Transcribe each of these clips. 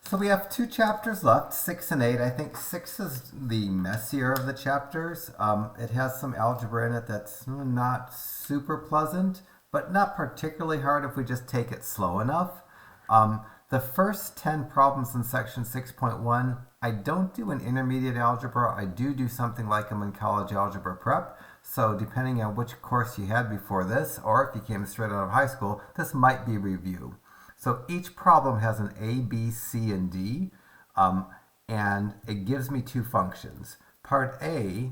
So we have two chapters left, 6 and 8. I think 6 is the messier of the chapters. It has some algebra in it that's not super pleasant, but not particularly hard if we just take it slow enough. The first 10 problems in section 6.1, I don't do an intermediate algebra. I do something like them in college algebra prep. So depending on which course you had before this, or if you came straight out of high school, this might be review. So each problem has an A, B, C, and D, and it gives me two functions. Part A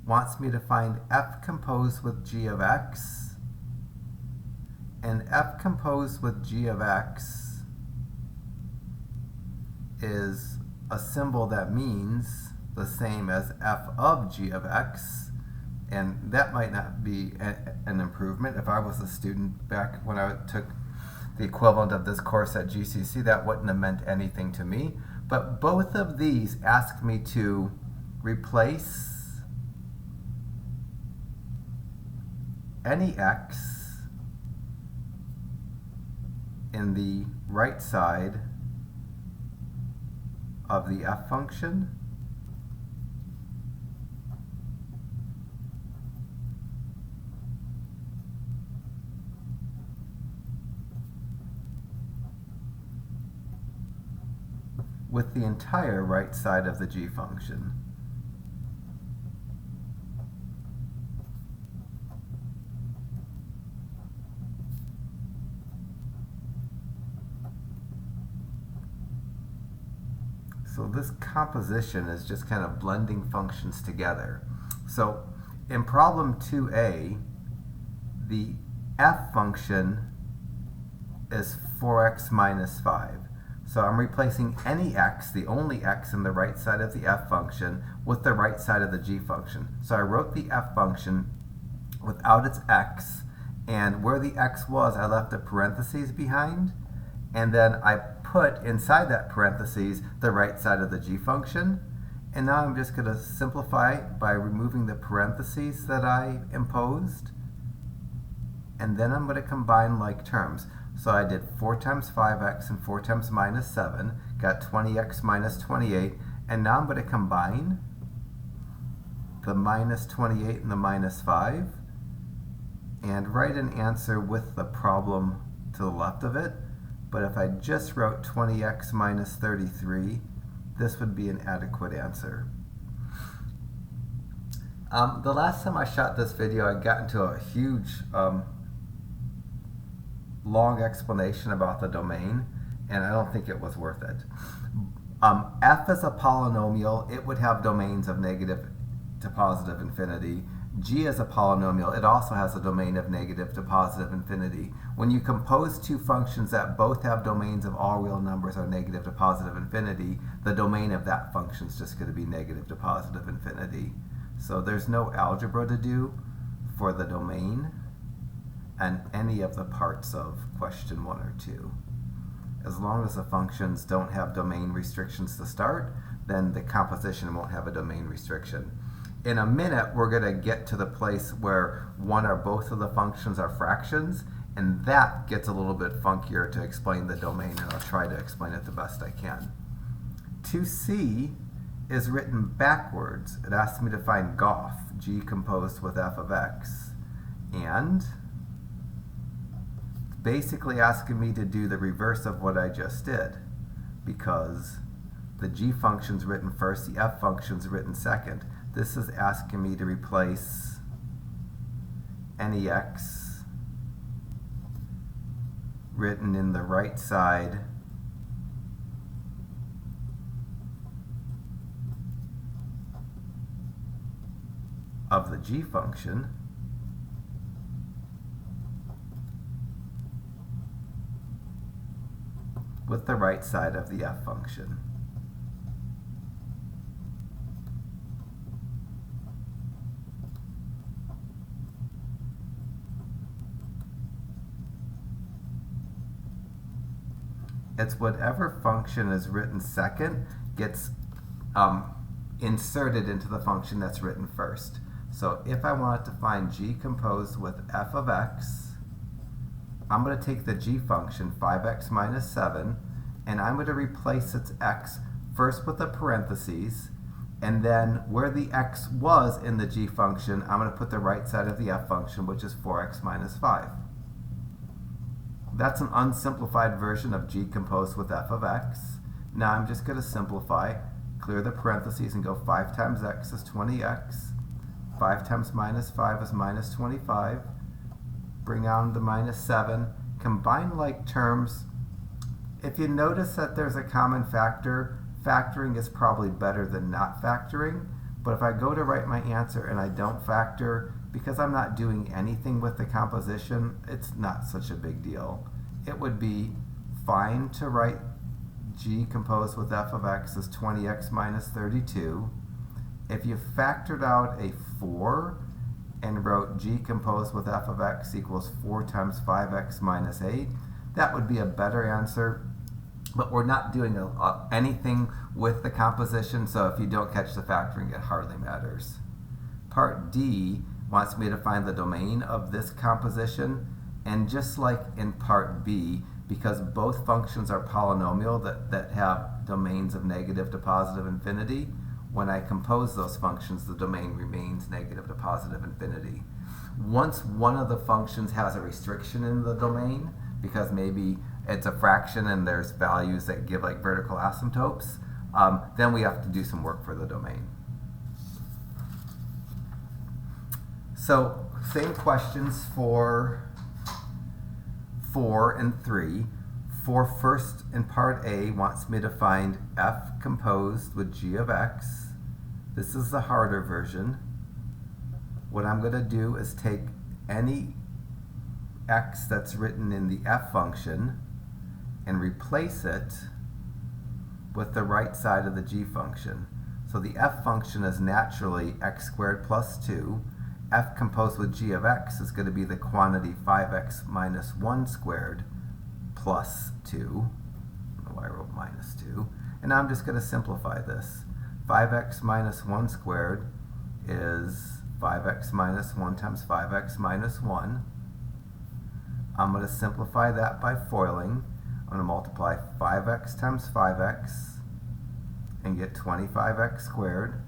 wants me to find f composed with g of x, and f composed with g of x is a symbol that means the same as f of g of x, and that might not be an improvement. If I was a student back when I took the equivalent of this course at GCC, that wouldn't have meant anything to me. But both of these ask me to replace any x in the right side of the f function with the entire right side of the g function. So this composition is just kind of blending functions together. So in problem 2a, the f function is 4x minus 5. So I'm replacing any x, the only x in the right side of the f function, with the right side of the g function. So I wrote the f function without its x, and where the x was, I left a parentheses behind, and then I put inside that parentheses the right side of the g function. And now I'm just going to simplify by removing the parentheses that I imposed, and then I'm going to combine like terms. So I did 4 times 5x and 4 times minus 7, got 20x minus 28, and now I'm going to combine the minus 28 and the minus 5 and write an answer with the problem to the left of it. But if I just wrote 20x minus 33, this would be an adequate answer. The last time I shot this video, I got into a huge long explanation about the domain, and I don't think it was worth it. F is a polynomial. It would have domains of negative to positive infinity. G is a polynomial. It also has a domain of negative to positive infinity. When you compose two functions that both have domains of all real numbers or negative to positive infinity, the domain of that function is just going to be negative to positive infinity. So there's no algebra to do for the domain and any of the parts of question 1 or 2. As long as the functions don't have domain restrictions to start, then the composition won't have a domain restriction. In a minute, we're going to get to the place where one or both of the functions are fractions, and that gets a little bit funkier to explain the domain, and I'll try to explain it the best I can. 2c is written backwards. It asks me to find Goff, g composed with f of x, and basically asking me to do the reverse of what I just did, because the g function's written first, the f function's written second. This is asking me to replace any x written in the right side of the g function with the right side of the f function. It's whatever function is written second gets inserted into the function that's written first. So if I wanted to find g composed with f of x, I'm going to take the g function, 5x minus 7, and I'm going to replace its x first with the parentheses, and then where the x was in the g function, I'm going to put the right side of the f function, which is 4x minus 5. That's an unsimplified version of g composed with f of x. Now I'm just going to simplify, clear the parentheses, and go 5 times x is 20x. 5 times minus 5 is minus 25. Bring on the minus 7. Combine like terms. If you notice that there's a common factor, factoring is probably better than not factoring. But if I go to write my answer and I don't factor, because I'm not doing anything with the composition, it's not such a big deal. It would be fine to write g composed with f of x as 20x minus 32. If you factored out a 4 and wrote g composed with f of x equals 4 times 5x minus 8, that would be a better answer. But we're not doing anything with the composition, so if you don't catch the factoring, it hardly matters. Part D wants me to find the domain of this composition, and just like in Part B, because both functions are polynomial that have domains of negative to positive infinity, when I compose those functions, the domain remains negative to positive infinity. Once one of the functions has a restriction in the domain, because maybe it's a fraction and there's values that give like vertical asymptotes, then we have to do some work for the domain. So same questions for 4 and 3. For first in part A wants me to find f composed with g of x. This is the harder version. What I'm going to do is take any x that's written in the f function and replace it with the right side of the g function. So the f function is naturally x squared plus 2. F composed with g of x is going to be the quantity 5x minus 1 squared plus 2. I don't know why I wrote minus 2. And now I'm just going to simplify this. 5x minus 1 squared is 5x minus 1 times 5x minus 1. I'm going to simplify that by foiling. I'm going to multiply 5x times 5x and get 25x squared.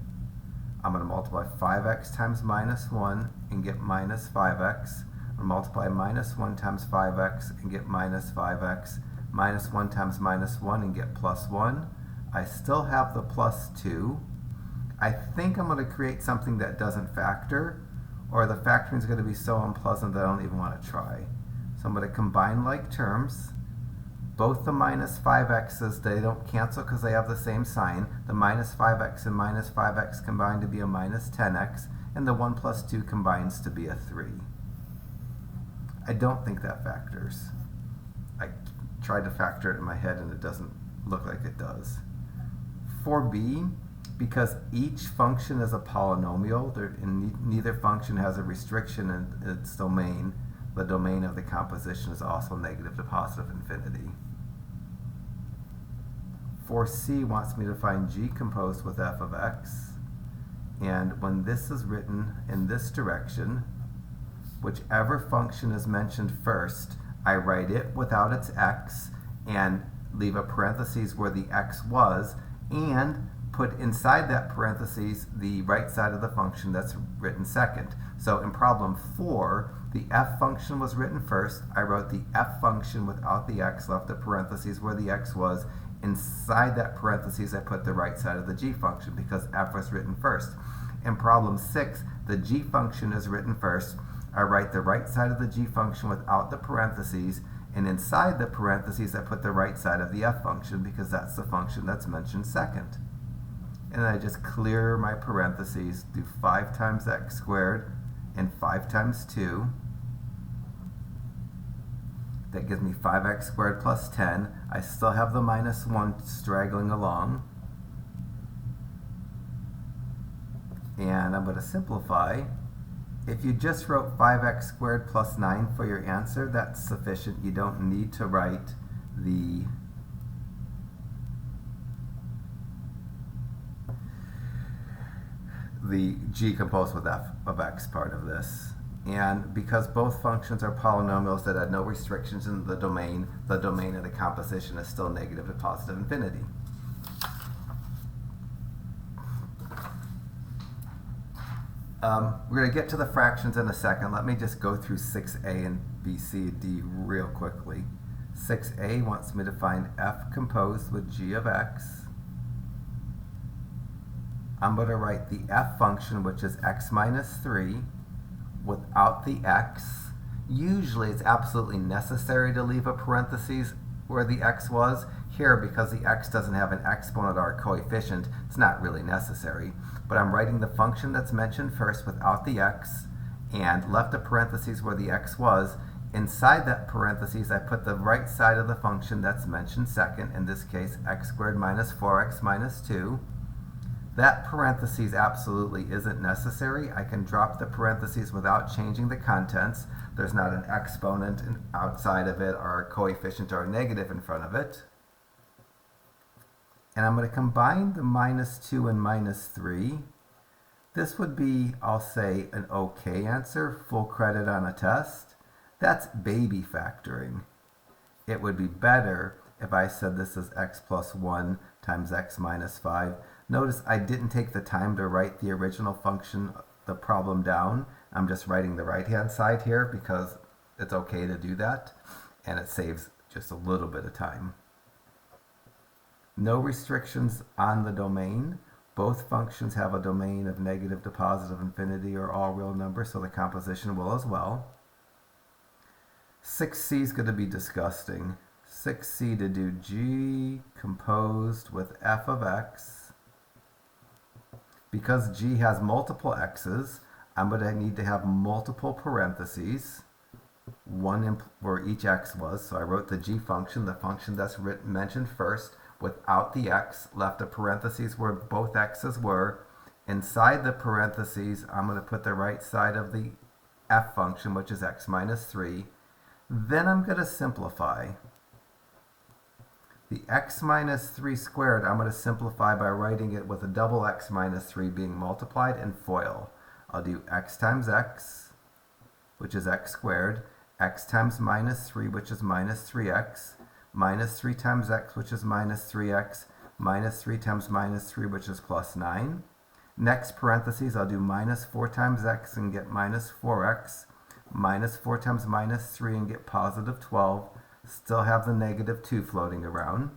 I'm going to multiply 5x times minus 1 and get minus 5x. I'm going to multiply minus 1 times 5x and get minus 5x. Minus 1 times minus 1 and get plus 1. I still have the plus 2. I think I'm going to create something that doesn't factor, or the factoring is going to be so unpleasant that I don't even want to try. So I'm going to combine like terms. Both the minus 5x's, they don't cancel because they have the same sign. The minus 5x and minus 5x combine to be a minus 10x, and the 1 plus 2 combines to be a 3. I don't think that factors. I tried to factor it in my head and it doesn't look like it does. For B, because each function is a polynomial, and neither function has a restriction in its domain, the domain of the composition is also negative to positive infinity. 4C wants me to find g composed with f of x, and when this is written in this direction, whichever function is mentioned first, I write it without its x and leave a parentheses where the x was, and put inside that parentheses the right side of the function that's written second. So in problem 4, the f function was written first. I wrote the f function without the x, left the parentheses where the x was. Inside that parentheses, I put the right side of the g function because f was written first. In problem 6, the g function is written first. I write the right side of the g function without the parentheses, and inside the parentheses, I put the right side of the f function because that's the function that's mentioned second. And then I just clear my parentheses, do 5 times x squared and 5 times 2. That gives me 5x squared plus 10. I still have the minus 1 straggling along. And I'm going to simplify. If you just wrote 5x squared plus 9 for your answer, that's sufficient. You don't need to write the g composed with f of x part of this. And because both functions are polynomials that had no restrictions in the domain of the composition is still negative to positive infinity. We're going to get to the fractions in a second. Let me just go through 6a and b, c, d real quickly. 6a wants me to find f composed with g of x. I'm going to write the f function, which is x minus 3, without the x. Usually it's absolutely necessary to leave a parentheses where the x was. Here, because the x doesn't have an exponent or a coefficient, it's not really necessary. But I'm writing the function that's mentioned first without the x, and left a parentheses where the x was. Inside that parentheses, I put the right side of the function that's mentioned second, in this case, x squared minus 4x minus 2. That parentheses absolutely isn't necessary. I can drop the parentheses without changing the contents. There's not an exponent outside of it or a coefficient or a negative in front of it. And I'm going to combine the minus 2 and minus 3. This would be, I'll say, an okay answer, full credit on a test. That's baby factoring. It would be better if I said this is x plus 1 times x minus 5. Notice I didn't take the time to write the original function, the problem down. I'm just writing the right-hand side here because it's okay to do that, and it saves just a little bit of time. No restrictions on the domain. Both functions have a domain of negative to positive infinity or all real numbers, so the composition will as well. 6c is going to be disgusting. 6c to do g composed with f of x. Because g has multiple x's, I'm going to need to have multiple parentheses, one where each x was. So I wrote the g function, the function that's mentioned first, without the x, left a parentheses where both x's were. Inside the parentheses, I'm going to put the right side of the f function, which is x minus 3. Then I'm going to simplify. The x minus 3 squared, I'm going to simplify by writing it with a double x minus 3 being multiplied and FOIL. I'll do x times x, which is x squared, x times minus 3, which is minus 3x, minus 3 times x, which is minus 3x, minus 3 times minus 3, which is plus 9. Next parentheses, I'll do minus 4 times x and get minus 4x, minus 4 times minus 3 and get positive 12. Still have the negative 2 floating around.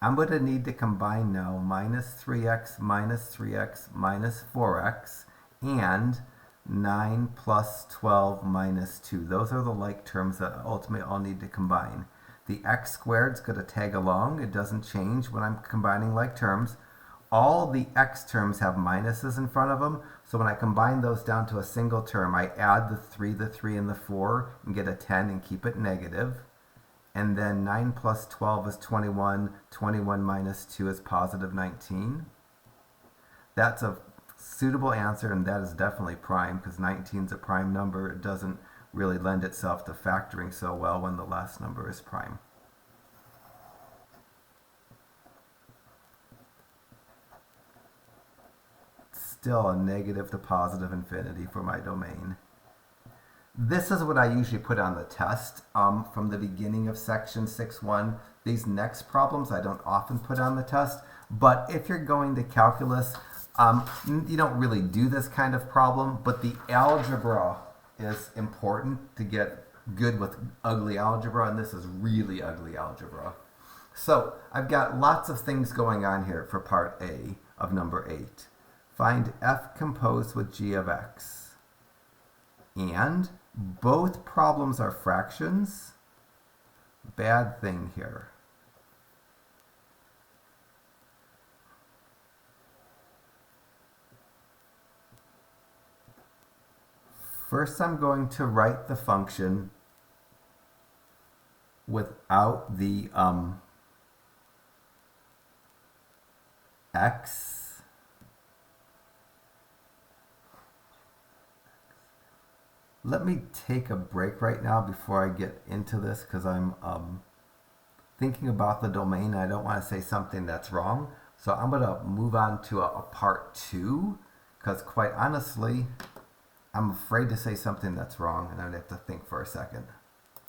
I'm going to need to combine now minus 3x minus 3x minus 4x and 9 plus 12 minus 2. Those are the like terms that ultimately I'll need to combine. The x squared is going to tag along. It doesn't change when I'm combining like terms. All the x terms have minuses in front of them, so when I combine those down to a single term, I add the 3, and the 4, and get a 10 and keep it negative. And then 9 plus 12 is 21, 21 minus 2 is positive 19. That's a suitable answer, and that is definitely prime, because 19 is a prime number. It doesn't really lend itself to factoring so well when the last number is prime. Still a negative to positive infinity for my domain. This is what I usually put on the test from the beginning of section 6.1. These next problems I don't often put on the test, but if you're going to calculus, you don't really do this kind of problem, but the algebra is important to get good with ugly algebra, and this is really ugly algebra. So I've got lots of things going on here for part A of number 8. Find f composed with g of x. And both problems are fractions. Bad thing here. First, I'm going to write the function without the x. Let me take a break right now before I get into this, because I'm thinking about the domain. I don't want to say something that's wrong. So I'm going to move on to a part 2, because quite honestly, I'm afraid to say something that's wrong, and I'd have to think for a second.